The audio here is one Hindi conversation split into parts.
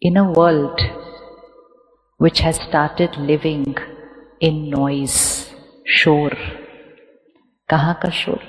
In a world which has started living in noise, शोर, कहाँ का शोर?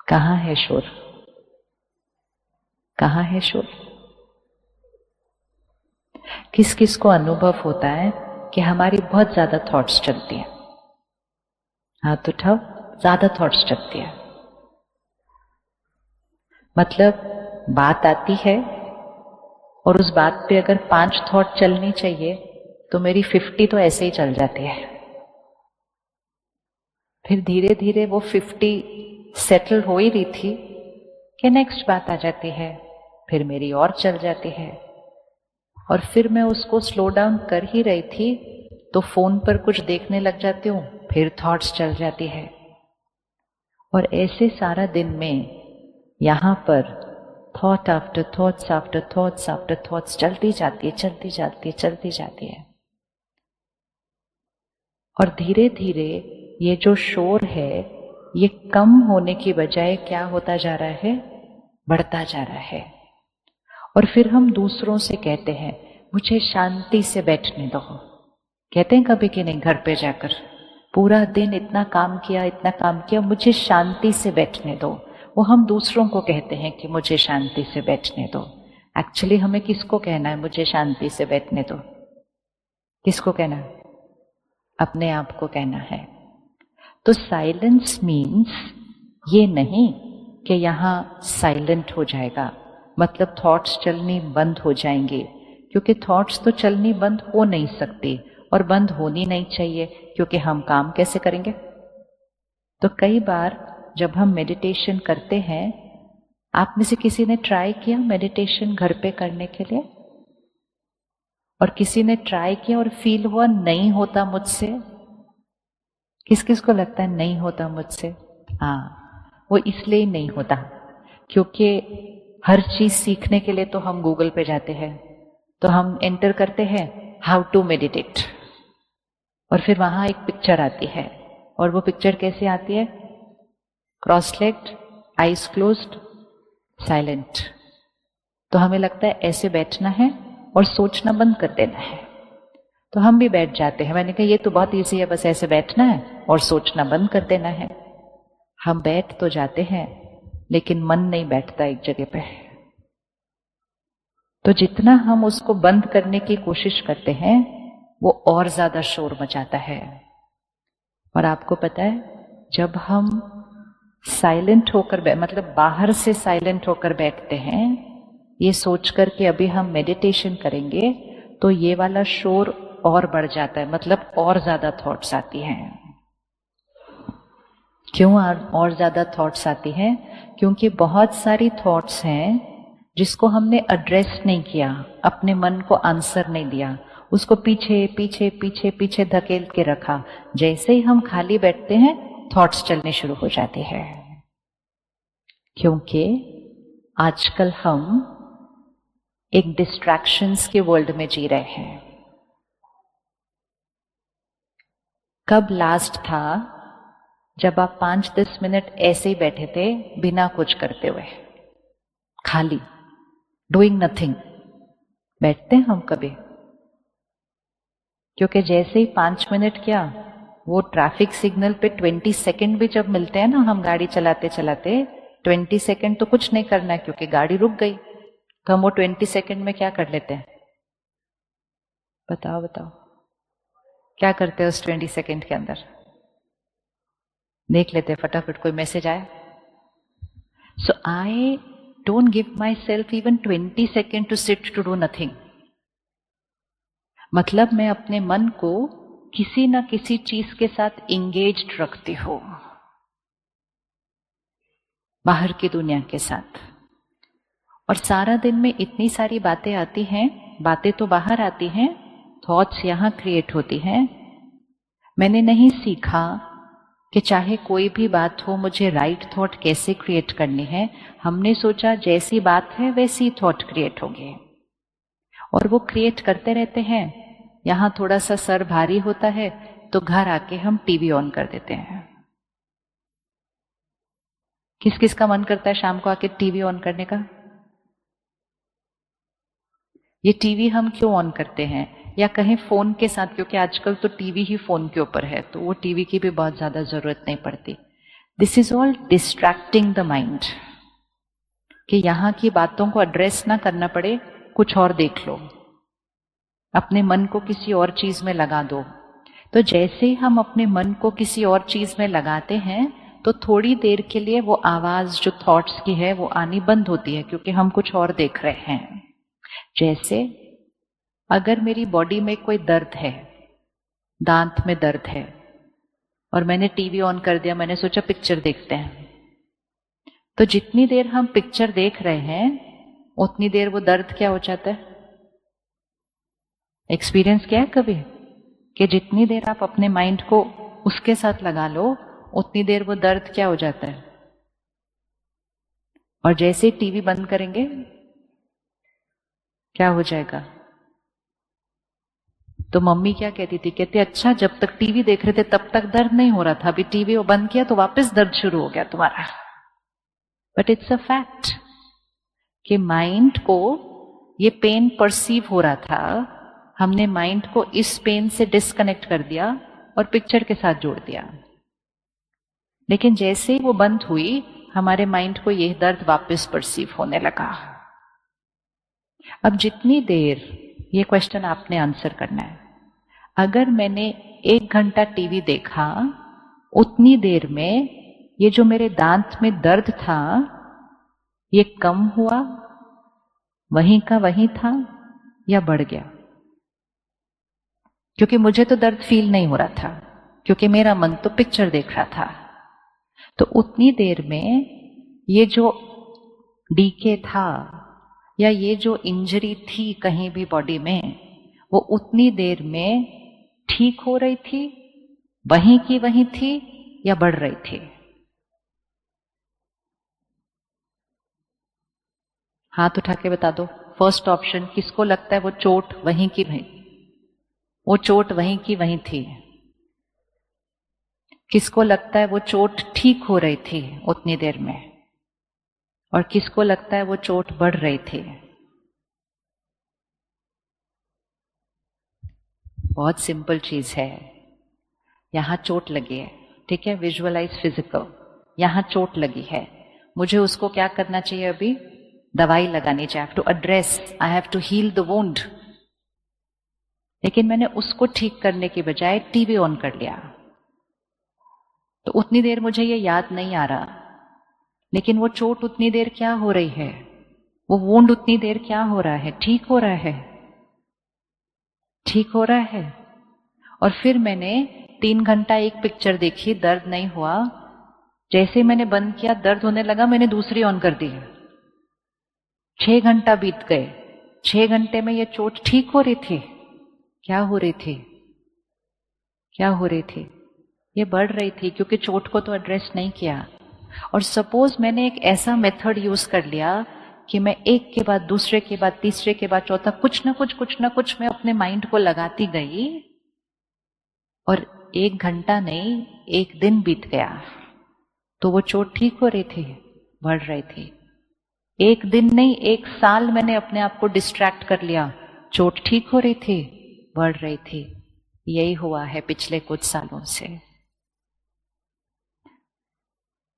कहाँ है शोर? कहाँ है शोर? किस किस को अनुभव होता है कि हमारी बहुत ज्यादा थॉट्स चलती हैं? हाथ उठाओ। ज्यादा थॉट्स चलती है, मतलब बात आती है और उस बात पे अगर 5 थॉट चलनी चाहिए तो मेरी 50 तो ऐसे ही चल जाती है। फिर धीरे धीरे वो 50 सेटल हो ही रही थी कि नेक्स्ट बात आ जाती है, फिर मेरी और चल जाती है, और फिर मैं उसको स्लो डाउन कर ही रही थी तो फोन पर कुछ देखने लग जाती हूँ, फिर थॉट्स चल जाती है। और ऐसे सारा दिन में यहाँ पर thought after thoughts after thoughts after thoughts चलती जाती है, चलती जाती है, चलती जाती है। और धीरे धीरे ये जो शोर है ये कम होने की बजाय क्या होता जा रहा है? बढ़ता जा रहा है। और फिर हम दूसरों से कहते हैं मुझे शांति से बैठने दो। कहते हैं कभी कि नहीं? घर पे जाकर पूरा दिन इतना काम किया, मुझे शांति से बैठने दो। वो हम दूसरों को कहते हैं कि मुझे शांति से बैठने दो। एक्चुअली हमें किसको कहना है मुझे शांति से बैठने दो? किसको कहना है? अपने आप को कहना है। तो साइलेंस मीन्स ये नहीं कि यहाँ साइलेंट हो जाएगा, मतलब थॉट्स चलनी बंद हो जाएंगे, क्योंकि थॉट्स तो चलनी बंद हो नहीं सकती और बंद होनी नहीं चाहिए, क्योंकि हम काम कैसे करेंगे? तो कई बार जब हम मेडिटेशन करते हैं, आप में से किसी ने ट्राई किया मेडिटेशन घर पे करने के लिए? और किसी ने ट्राई किया और फील हुआ नहीं होता मुझसे? किस किस को लगता है नहीं होता मुझसे? हाँ, वो इसलिए ही नहीं होता क्योंकि हर चीज सीखने के लिए तो हम गूगल पे जाते हैं, तो हम एंटर करते हैं हाउ टू मेडिटेट, और फिर वहां एक पिक्चर आती है, और वो पिक्चर कैसे आती है? Cross legged, eyes closed, silent. तो हमें लगता है ऐसे बैठना है और सोचना बंद कर देना है, तो हम भी बैठ जाते हैं। मैंने कहा ये तो बहुत ईजी है, बस ऐसे बैठना है और सोचना बंद कर देना है। हम बैठ तो जाते हैं लेकिन मन नहीं बैठता एक जगह पे। तो जितना हम उसको बंद करने की कोशिश करते हैं वो और ज्यादा शोर मचाता है। और आपको पता है जब हम साइलेंट होकर मतलब बाहर से साइलेंट होकर बैठते हैं ये सोचकर कि अभी हम मेडिटेशन करेंगे, तो ये वाला शोर और बढ़ जाता है, मतलब और ज्यादा थॉट्स आती हैं। क्यों और ज्यादा थॉट्स आती हैं? क्योंकि बहुत सारी थॉट्स हैं जिसको हमने एड्रेस नहीं किया, अपने मन को आंसर नहीं दिया, उसको पीछे पीछे पीछे पीछे धकेल के रखा। जैसे ही हम खाली बैठते हैं थॉट्स चलने शुरू हो जाते हैं, क्योंकि आजकल हम एक डिस्ट्रैक्शंस के वर्ल्ड में जी रहे हैं। कब लास्ट था जब आप 5-10 मिनट ऐसे ही बैठे थे बिना कुछ करते हुए, खाली डूइंग नथिंग? बैठते हैं हम कभी? क्योंकि जैसे ही 5 मिनट क्या, वो ट्रैफिक सिग्नल पे 20 सेकंड भी जब मिलते हैं ना, हम गाड़ी चलाते चलाते 20 सेकंड तो कुछ नहीं करना है क्योंकि गाड़ी रुक गई, तो हम वो 20 सेकंड में क्या कर लेते हैं? बताओ बताओ, क्या करते हैं उस 20 सेकंड के अंदर? देख लेते हैं फटाफट कोई मैसेज आया। So I don't give myself even 20 second to sit to do nothing. मतलब मैं अपने मन को किसी ना किसी चीज के साथ इंगेज्ड रखती हूं, बाहर की दुनिया के साथ। और सारा दिन में इतनी सारी बातें आती हैं, बातें तो बाहर आती हैं, थॉट्स यहां क्रिएट होती हैं। मैंने नहीं सीखा कि चाहे कोई भी बात हो मुझे राइट थॉट कैसे क्रिएट करनी है। हमने सोचा जैसी बात है वैसी थॉट क्रिएट होगी, और वो क्रिएट करते रहते हैं। यहां थोड़ा सा सर भारी होता है तो घर आके हम टीवी ऑन कर देते हैं। किस किस का मन करता है शाम को आके टीवी ऑन करने का? ये टीवी हम क्यों ऑन करते हैं, या कहीं फोन के साथ, क्योंकि आजकल तो टीवी ही फोन के ऊपर है तो वो टीवी की भी बहुत ज्यादा जरूरत नहीं पड़ती। This is all distracting the mind, कि यहां की बातों को एड्रेस ना करना पड़े, कुछ और देख लो, अपने मन को किसी और चीज में लगा दो। तो जैसे ही हम अपने मन को किसी और चीज में लगाते हैं तो थोड़ी देर के लिए वो आवाज जो थॉट्स की है वो आनी बंद होती है, क्योंकि हम कुछ और देख रहे हैं। जैसे अगर मेरी बॉडी में कोई दर्द है, दांत में दर्द है, और मैंने टीवी ऑन कर दिया, मैंने सोचा पिक्चर देखते हैं, तो जितनी देर हम पिक्चर देख रहे हैं उतनी देर वो दर्द क्या हो जाता है? एक्सपीरियंस किया है कभी कि जितनी देर आप अपने माइंड को उसके साथ लगा लो उतनी देर वो दर्द क्या हो जाता है? और जैसे ही टीवी बंद करेंगे क्या हो जाएगा? तो मम्मी क्या कहती थी, कहती अच्छा जब तक टीवी देख रहे थे तब तक दर्द नहीं हो रहा था, अभी टीवी वो बंद किया तो वापस दर्द शुरू हो गया तुम्हारा। बट इट्स अ फैक्ट कि माइंड को ये पेन परसीव हो रहा था, हमने माइंड को इस पेन से डिस्कनेक्ट कर दिया और पिक्चर के साथ जोड़ दिया। लेकिन जैसे ही वो बंद हुई हमारे माइंड को ये दर्द वापस परसीव होने लगा। अब जितनी देर, ये क्वेश्चन आपने आंसर करना है, अगर मैंने 1 घंटा टीवी देखा, उतनी देर में ये जो मेरे दांत में दर्द था ये कम हुआ, वहीं का वहीं था, या बढ़ गया? क्योंकि मुझे तो दर्द फील नहीं हो रहा था, क्योंकि मेरा मन तो पिक्चर देख रहा था। तो उतनी देर में ये जो डीके था या ये जो इंजरी थी कहीं भी बॉडी में, वो उतनी देर में ठीक हो रही थी, वहीं की वहीं थी, या बढ़ रही थी? हाथ उठा के बता दो। फर्स्ट ऑप्शन, किसको लगता है वो चोट वहीं की वहीं, वो चोट वहीं की वहीं थी? किसको लगता है वो चोट ठीक हो रही थी उतनी देर में? और किसको लगता है वो चोट बढ़ रही थी? बहुत सिंपल चीज है। यहां चोट लगी है, ठीक है, विजुअलाइज फिजिकल, यहां चोट लगी है, मुझे उसको क्या करना चाहिए? अभी दवाई लगानी चाहिए। I have to address, I have to heal the wound. लेकिन मैंने उसको ठीक करने के बजाय टीवी ऑन कर लिया, तो उतनी देर मुझे ये याद नहीं आ रहा, लेकिन वो चोट उतनी देर क्या हो रही है, वो वुंड उतनी देर क्या हो रहा है? ठीक हो रहा है, ठीक हो रहा है। और फिर मैंने 3 घंटा एक पिक्चर देखी, दर्द नहीं हुआ, जैसे मैंने बंद किया दर्द होने लगा, मैंने दूसरी ऑन कर दी। 6 घंटा बीत गए, 6 घंटे में ये चोट ठीक हो रही थी? क्या हो रही थी? क्या हो रही थी? ये बढ़ रही थी, क्योंकि चोट को तो एड्रेस नहीं किया। और सपोज मैंने एक ऐसा मेथड यूज कर लिया कि मैं एक के बाद दूसरे के बाद तीसरे के बाद चौथा कुछ ना कुछ मैं अपने माइंड को लगाती गई, और 1 घंटा नहीं 1 दिन बीत गया, तो वो चोट ठीक हो रही थी, बढ़ रही थी। 1 दिन नहीं 1 साल मैंने अपने आप को डिस्ट्रैक्ट कर लिया, चोट ठीक हो रही थी, बढ़ रही थी। यही हुआ है पिछले कुछ सालों से।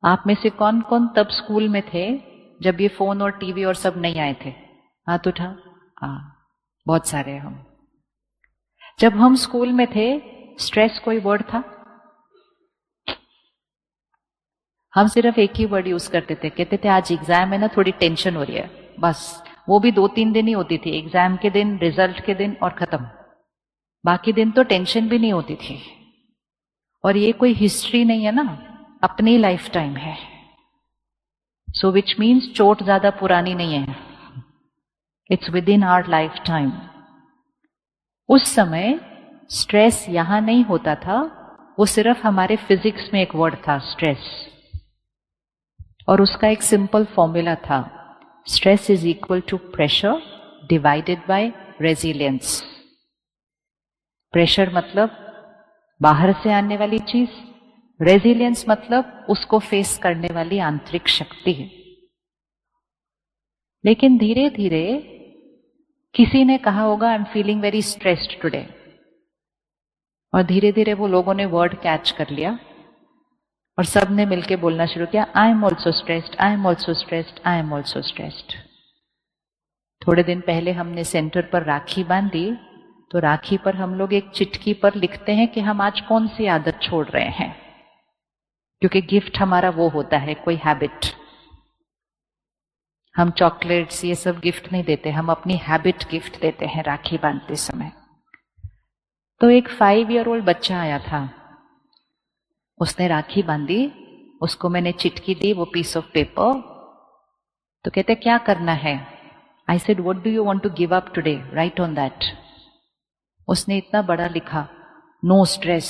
आप में से कौन कौन तब स्कूल में थे जब ये फोन और टीवी और सब नहीं आए थे? हाथ उठा। बहुत सारे हम। जब हम स्कूल में थे स्ट्रेस कोई वर्ड था? हम सिर्फ एक ही वर्ड यूज करते थे, कहते थे आज एग्जाम है ना, थोड़ी टेंशन हो रही है, बस। वो भी 2-3 दिन ही होती थी, एग्जाम के दिन, रिजल्ट के दिन, और खत्म। बाकी दिन तो टेंशन भी नहीं होती थी। और ये कोई हिस्ट्री नहीं है ना, अपनी लाइफ टाइम है। सो विच मीन्स चोट ज्यादा पुरानी नहीं है, it's within our lifetime. उस समय स्ट्रेस यहां नहीं होता था, वो सिर्फ हमारे फिजिक्स में एक वर्ड था, स्ट्रेस। और उसका एक सिंपल फॉर्मूला था, stress is equal to pressure divided by resilience. Pressure मतलब बाहर से आने वाली चीज, रेजिलियंस मतलब उसको फेस करने वाली आंतरिक शक्ति। लेकिन धीरे धीरे किसी ने कहा होगा I am feeling very stressed today, और धीरे धीरे वो लोगों ने वर्ड कैच कर लिया और सब ने मिलके बोलना शुरू किया, I am also stressed, I am also stressed, I am also stressed. थोड़े दिन पहले हमने सेंटर पर राखी बांधी, तो राखी पर हम लोग एक चिटकी पर लिखते हैं कि हम आज कौन सी आदत छोड़ रहे हैं, क्योंकि गिफ्ट हमारा वो होता है, कोई हैबिट। हम चॉकलेट्स ये सब गिफ्ट नहीं देते, हम अपनी हैबिट गिफ्ट देते हैं राखी बांधते समय। तो एक 5 ईयर ओल्ड बच्चा आया था, उसने राखी बांधी, उसको मैंने चिटकी दी, वो पीस ऑफ पेपर। तो कहते क्या करना है? I said what do you want to give up today, right on that. उसने इतना बड़ा लिखा, नो स्ट्रेस।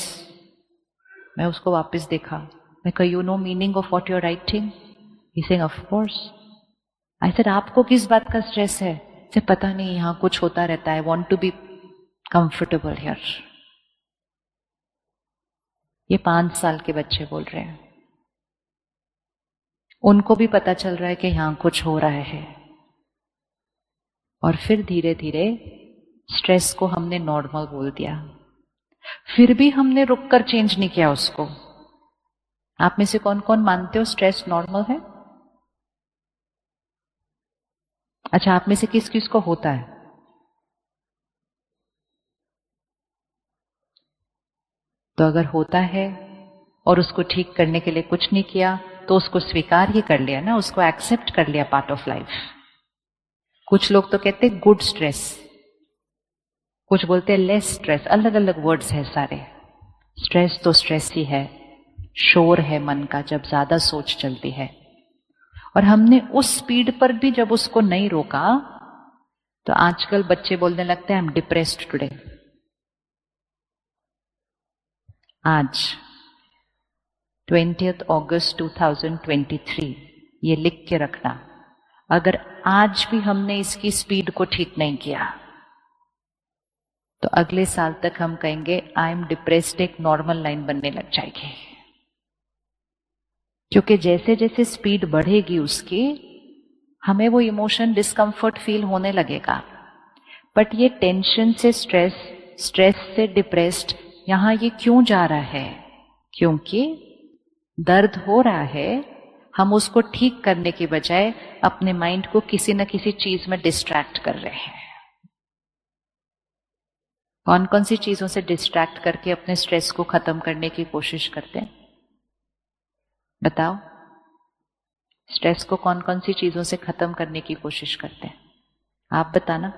मैं उसको वापस देखा, मैं कहा you know meaning of what you are writing? He saying of course. I said आपको किस बात का स्ट्रेस है? से पता नहीं, यहाँ कुछ होता रहता है, want to be comfortable here. ये 5 साल के बच्चे बोल रहे हैं, उनको भी पता चल रहा है कि यहां कुछ हो रहा है। और फिर धीरे धीरे स्ट्रेस को हमने नॉर्मल बोल दिया, फिर भी हमने रुककर चेंज नहीं किया उसको। आप में से कौन कौन मानते हो स्ट्रेस नॉर्मल है? अच्छा, आप में से किस किस को होता है? तो अगर होता है और उसको ठीक करने के लिए कुछ नहीं किया, तो उसको स्वीकार ही कर लिया ना, उसको एक्सेप्ट कर लिया, पार्ट ऑफ लाइफ। कुछ लोग तो कहते हैं गुड स्ट्रेस, कुछ बोलते हैं लेस स्ट्रेस, अलग अलग वर्ड्स है सारे। स्ट्रेस तो स्ट्रेस ही है, शोर है मन का जब ज्यादा सोच चलती है। और हमने उस स्पीड पर भी जब उसको नहीं रोका, तो आजकल बच्चे बोलने लगते हैं आई एम डिप्रेस्ड टुडे। आज 20 अगस्त 2023, ये लिख के रखना, अगर आज भी हमने इसकी स्पीड को ठीक नहीं किया, तो अगले साल तक हम कहेंगे आई एम डिप्रेस्ड, एक नॉर्मल लाइन बनने लग जाएगी। क्योंकि जैसे जैसे स्पीड बढ़ेगी उसकी, हमें वो इमोशन डिस्कम्फर्ट फील होने लगेगा। बट ये टेंशन से स्ट्रेस, स्ट्रेस से डिप्रेस्ड, यहां ये क्यों जा रहा है? क्योंकि दर्द हो रहा है, हम उसको ठीक करने की बजाय अपने माइंड को किसी न किसी चीज में डिस्ट्रैक्ट कर रहे हैं। कौन कौन सी चीजों से डिस्ट्रैक्ट करके अपने स्ट्रेस को खत्म करने की कोशिश करते हैं? बताओ, स्ट्रेस को कौन कौन सी चीजों से खत्म करने की कोशिश करते हैं? आप बताना।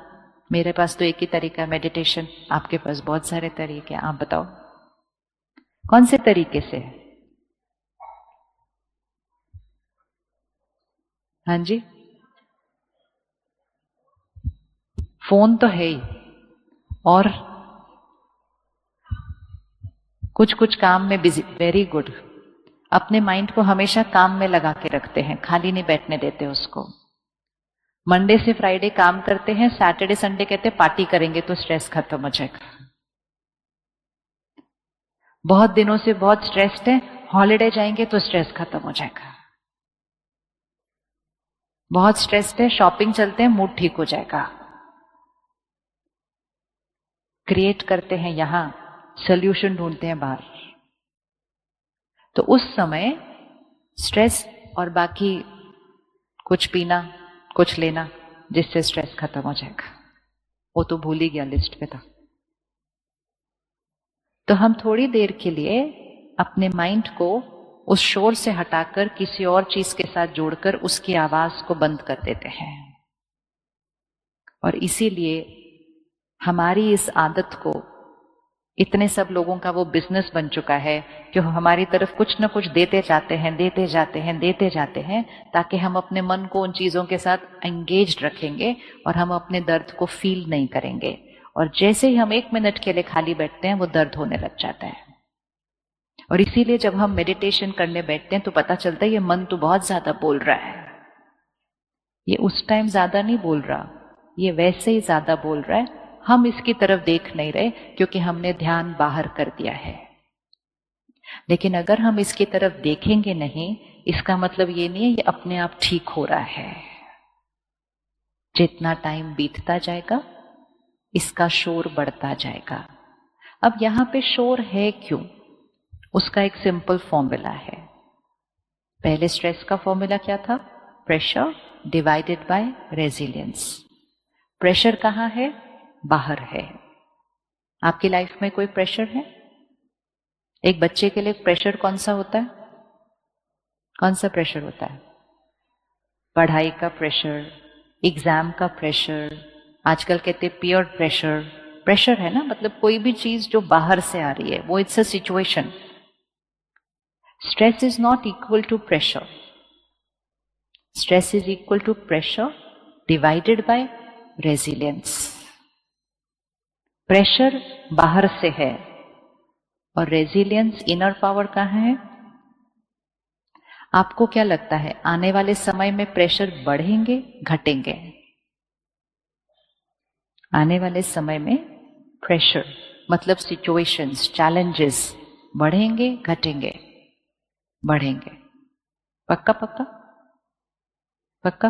मेरे पास तो एक ही तरीका है, मेडिटेशन। आपके पास बहुत सारे तरीके हैं, आप बताओ कौन से तरीके से? हाँ जी, फोन तो है ही, और कुछ कुछ काम में बिजी। Very good. अपने माइंड को हमेशा काम में लगा के रखते हैं, खाली नहीं बैठने देते उसको। मंडे से फ्राइडे काम करते हैं, सैटरडे संडे कहते हैं पार्टी करेंगे तो स्ट्रेस खत्म हो जाएगा। बहुत दिनों से बहुत स्ट्रेस्ड है, हॉलिडे जाएंगे तो स्ट्रेस खत्म हो जाएगा। बहुत स्ट्रेस्ड है, शॉपिंग चलते हैं, मूड ठीक हो जाएगा। क्रिएट करते हैं यहां, सॉल्यूशन ढूंढते हैं बाहर। तो उस समय स्ट्रेस और बाकी कुछ पीना, कुछ लेना, जिससे स्ट्रेस खत्म हो जाएगा, वो तो भूल ही गया, लिस्ट पे था। तो हम थोड़ी देर के लिए अपने माइंड को उस शोर से हटाकर किसी और चीज के साथ जोड़कर उसकी आवाज को बंद कर देते हैं। और इसीलिए हमारी इस आदत को इतने सब लोगों का वो बिजनेस बन चुका है कि हमारी तरफ कुछ न कुछ देते जाते हैं, देते जाते हैं, देते जाते हैं, ताकि हम अपने मन को उन चीजों के साथ एंगेज्ड रखेंगे और हम अपने दर्द को फील नहीं करेंगे। और जैसे ही हम 1 मिनट के लिए खाली बैठते हैं, वो दर्द होने लग जाता है। और इसीलिए जब हम मेडिटेशन करने बैठते हैं तो पता चलता है ये मन तो बहुत ज्यादा बोल रहा है। ये उस टाइम ज्यादा नहीं बोल रहा, ये वैसे ही ज्यादा बोल रहा है। हम इसकी तरफ देख नहीं रहे क्योंकि हमने ध्यान बाहर कर दिया है। लेकिन अगर हम इसकी तरफ देखेंगे नहीं, इसका मतलब ये नहीं है ये अपने आप ठीक हो रहा है। जितना टाइम बीतता जाएगा इसका शोर बढ़ता जाएगा। अब यहां पे शोर है क्यों? उसका एक सिंपल फॉर्मूला है। पहले स्ट्रेस का फॉर्मूला क्या था? Pressure divided by resilience. Pressure कहाँ है? बाहर है। आपकी लाइफ में कोई प्रेशर है? एक बच्चे के लिए प्रेशर कौन सा होता है? कौन सा प्रेशर होता है? पढ़ाई का प्रेशर, एग्जाम का प्रेशर, आजकल कहते पीयर प्रेशर। प्रेशर है ना, मतलब कोई भी चीज जो बाहर से आ रही है, वो it's a situation. Stress is not equal to pressure. Stress is equal to pressure divided by resilience. Pressure बाहर से है और रेजिलियंस इनर पावर कहाँ है? आपको क्या लगता है आने वाले समय में प्रेशर बढ़ेंगे घटेंगे? आने वाले समय में प्रेशर मतलब सिचुएशंस, चैलेंजेस बढ़ेंगे घटेंगे? बढ़ेंगे। पक्का पक्का पक्का?